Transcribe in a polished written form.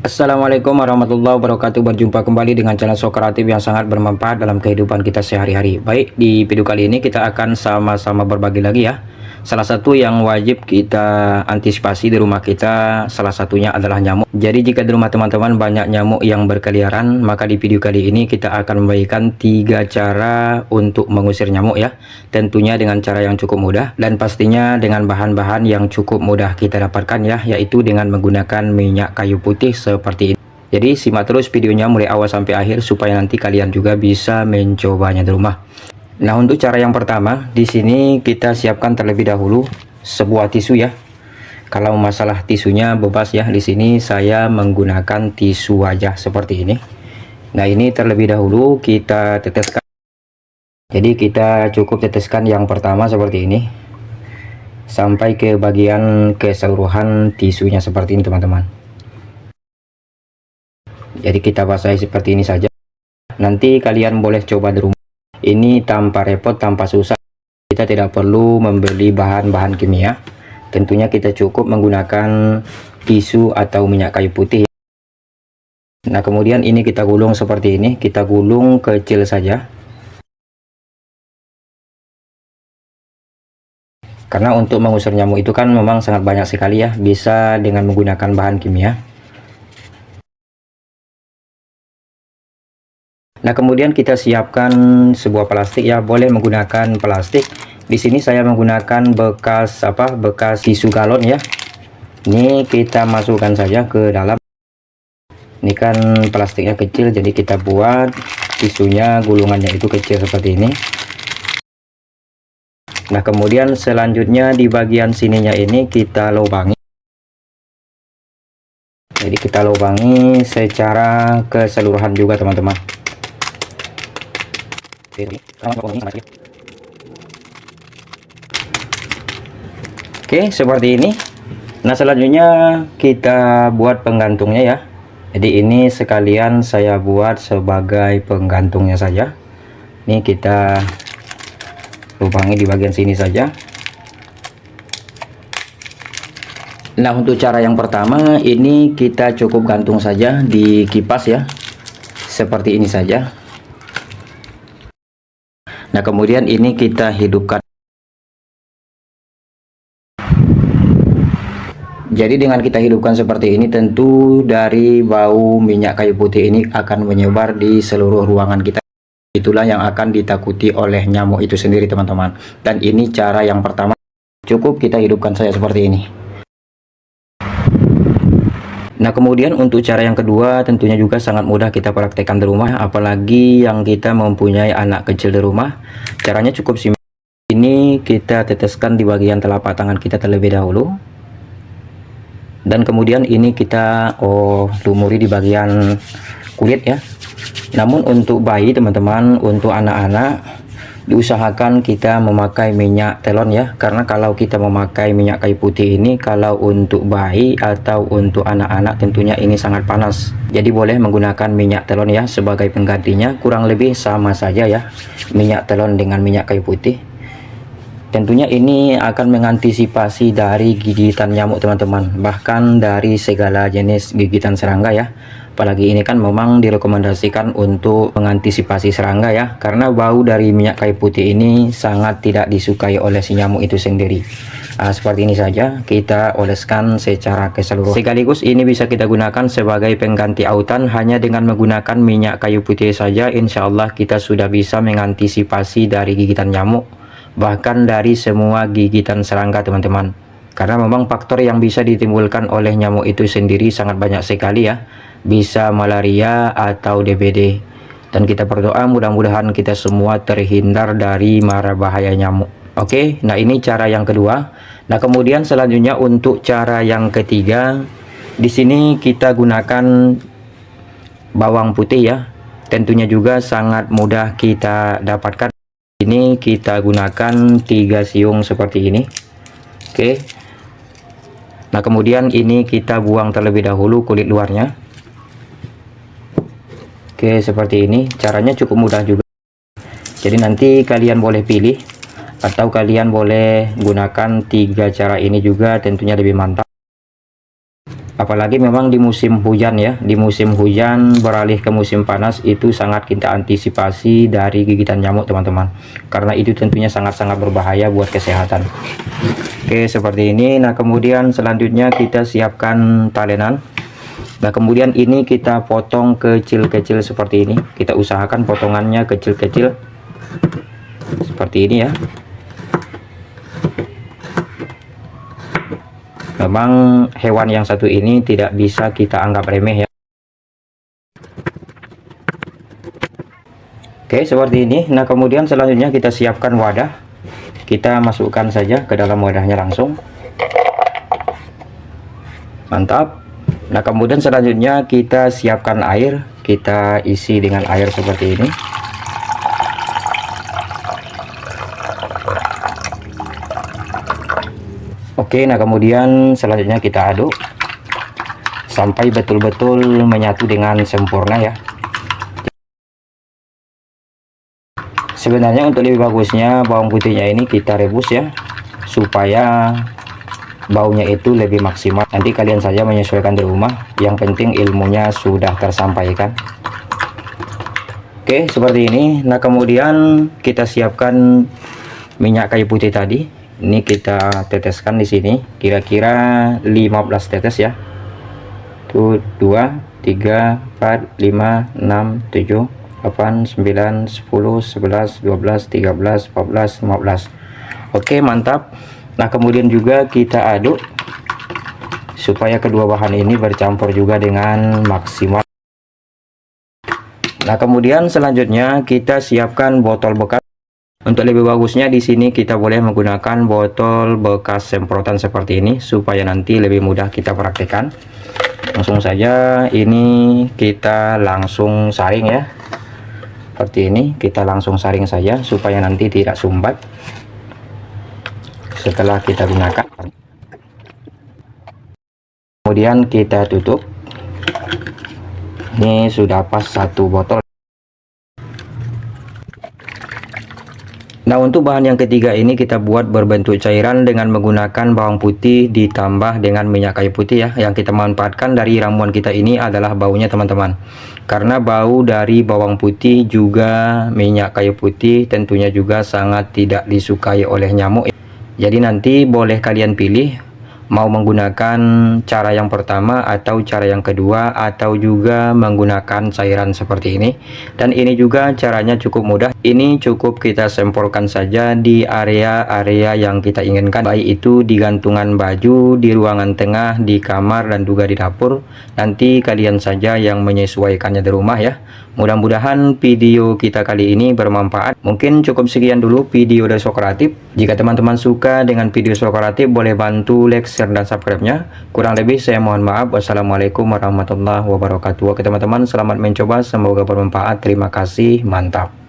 Assalamualaikum warahmatullahi wabarakatuh. Berjumpa kembali dengan channel So Kreatif yang sangat bermanfaat dalam kehidupan kita sehari-hari. Baik, di video kali ini kita akan sama-sama berbagi lagi ya. Salah satu yang wajib kita antisipasi di rumah kita, salah satunya adalah nyamuk. Jadi jika di rumah teman-teman banyak nyamuk yang berkeliaran, maka di video kali ini kita akan membagikan 3 cara untuk mengusir nyamuk ya. Tentunya dengan cara yang cukup mudah dan pastinya dengan bahan-bahan yang cukup mudah kita dapatkan ya, yaitu dengan menggunakan minyak kayu putih seperti ini. Jadi simak terus videonya mulai awal sampai akhir supaya nanti kalian juga bisa mencobanya di rumah. Nah, untuk cara yang pertama, di sini kita siapkan terlebih dahulu sebuah tisu ya. Kalau masalah tisunya bebas ya, di sini saya menggunakan tisu wajah seperti ini. Nah, ini terlebih dahulu kita teteskan. Jadi kita cukup teteskan yang pertama seperti ini sampai ke bagian keseluruhan tisunya seperti ini teman-teman. Jadi kita basahi seperti ini saja. Nanti kalian boleh coba di rumah. Ini tanpa repot, tanpa susah. Kita tidak perlu membeli bahan-bahan kimia. Tentunya kita cukup menggunakan tisu atau minyak kayu putih. Nah, kemudian ini kita gulung seperti ini. Kita gulung kecil saja. Karena untuk mengusir nyamuk itu kan memang sangat banyak sekali ya. Bisa dengan menggunakan bahan kimia. Nah, kemudian kita siapkan sebuah plastik ya, boleh menggunakan plastik. Di sini saya menggunakan bekas tisu galon ya. Ini kita masukkan saja ke dalam. Ini kan plastiknya kecil, jadi kita buat tisunya gulungannya itu kecil seperti ini. Nah, kemudian selanjutnya di bagian sininya ini kita lubangi. Jadi kita lubangi secara keseluruhan juga teman-teman. Oke, seperti ini. Nah, selanjutnya kita buat penggantungnya ya. Jadi ini sekalian saya buat sebagai penggantungnya saja. Ini kita lubangi di bagian sini saja. Nah, untuk cara yang pertama ini kita cukup gantung saja di kipas ya. Seperti ini saja. Nah, kemudian ini kita hidupkan. Jadi dengan kita hidupkan seperti ini, tentu dari bau minyak kayu putih ini akan menyebar di seluruh ruangan kita. Itulah yang akan ditakuti oleh nyamuk itu sendiri teman-teman. Dan ini cara yang pertama, cukup kita hidupkan saja seperti ini. Nah, kemudian untuk cara yang kedua tentunya juga sangat mudah kita praktekkan di rumah, apalagi yang kita mempunyai anak kecil di rumah. Caranya cukup simpel. Ini kita teteskan di bagian telapak tangan kita terlebih dahulu. Dan kemudian ini kita lumuri di bagian kulit ya. Namun untuk bayi teman-teman, untuk anak-anak diusahakan kita memakai minyak telon ya, karena kalau kita memakai minyak kayu putih ini, kalau untuk bayi atau untuk anak-anak tentunya ini sangat panas. Jadi boleh menggunakan minyak telon ya sebagai penggantinya, kurang lebih sama saja ya, minyak telon dengan minyak kayu putih. Tentunya ini akan mengantisipasi dari gigitan nyamuk teman-teman, bahkan dari segala jenis gigitan serangga ya. Apalagi ini kan memang direkomendasikan untuk mengantisipasi serangga ya, karena bau dari minyak kayu putih ini sangat tidak disukai oleh si nyamuk itu sendiri. Seperti ini saja kita oleskan secara keseluruhan. Sekaligus ini bisa kita gunakan sebagai pengganti autan. Hanya dengan menggunakan minyak kayu putih saja, insya Allah kita sudah bisa mengantisipasi dari gigitan nyamuk, bahkan dari semua gigitan serangga teman-teman. Karena memang faktor yang bisa ditimbulkan oleh nyamuk itu sendiri sangat banyak sekali ya. Bisa malaria atau DBD. Dan kita berdoa mudah-mudahan kita semua terhindar dari mara bahaya nyamuk. Oke, nah ini cara yang kedua. Nah, kemudian selanjutnya untuk cara yang ketiga, di sini kita gunakan bawang putih ya. Tentunya juga sangat mudah kita dapatkan. Ini kita gunakan 3 siung seperti ini. Oke. Nah, kemudian ini kita buang terlebih dahulu kulit luarnya. Oke, seperti ini. Caranya cukup mudah juga. Jadi nanti kalian boleh pilih atau kalian boleh gunakan 3 cara ini juga, tentunya lebih mantap. Apalagi memang di musim hujan ya, di musim hujan beralih ke musim panas itu sangat kita antisipasi dari gigitan nyamuk teman-teman, karena itu tentunya sangat-sangat berbahaya buat kesehatan. Oke, seperti ini. Nah, kemudian selanjutnya kita siapkan talenan. Nah, kemudian ini kita potong kecil-kecil seperti ini. Kita usahakan potongannya kecil-kecil seperti ini ya. Memang hewan yang satu ini tidak bisa kita anggap remeh ya. Oke, seperti ini. Nah, kemudian selanjutnya kita siapkan wadah. Kita masukkan saja ke dalam wadahnya langsung. Mantap. Nah, kemudian selanjutnya kita siapkan air. Kita isi dengan air seperti ini. Oke, nah kemudian selanjutnya kita aduk sampai betul-betul menyatu dengan sempurna ya. Sebenarnya untuk lebih bagusnya bawang putihnya ini kita rebus ya, supaya baunya itu lebih maksimal. Nanti kalian saja menyesuaikan di rumah, yang penting ilmunya sudah tersampaikan. Oke, seperti ini. Nah, kemudian kita siapkan minyak kayu putih tadi. Ini kita teteskan di sini kira-kira 15 tetes ya. Tuh 2 3 4 5 6 7 8 9 10 11 12 13 14 15. Oke, mantap. Nah, kemudian juga kita aduk supaya kedua bahan ini bercampur juga dengan maksimal. Nah, kemudian selanjutnya kita siapkan botol bekas. Untuk lebih bagusnya di sini kita boleh menggunakan botol bekas semprotan seperti ini supaya nanti lebih mudah kita praktekkan. Langsung saja ini kita langsung saring ya. Seperti ini kita langsung saring saja supaya nanti tidak sumbat setelah kita gunakan. Kemudian kita tutup. Ini sudah pas satu botol. Nah, untuk bahan yang ketiga ini kita buat berbentuk cairan dengan menggunakan bawang putih ditambah dengan minyak kayu putih ya. Yang kita manfaatkan dari ramuan kita ini adalah baunya teman-teman. Karena bau dari bawang putih juga minyak kayu putih tentunya juga sangat tidak disukai oleh nyamuk. Jadi nanti boleh kalian pilih mau menggunakan cara yang pertama atau cara yang kedua, atau juga menggunakan cairan seperti ini. Dan ini juga caranya cukup mudah. Ini cukup kita semprotkan saja di area-area yang kita inginkan, baik itu di gantungan baju, di ruangan tengah, di kamar, dan juga di dapur. Nanti kalian saja yang menyesuaikannya di rumah ya. Mudah-mudahan video kita kali ini bermanfaat. Mungkin cukup sekian dulu video dari Sokratif. Jika teman-teman suka dengan video Sokratif, boleh bantu like, share, dan subscribe-nya. Kurang lebih saya mohon maaf. Wassalamualaikum warahmatullahi wabarakatuh. Oke teman-teman, selamat mencoba, semoga bermanfaat. Terima kasih, mantap.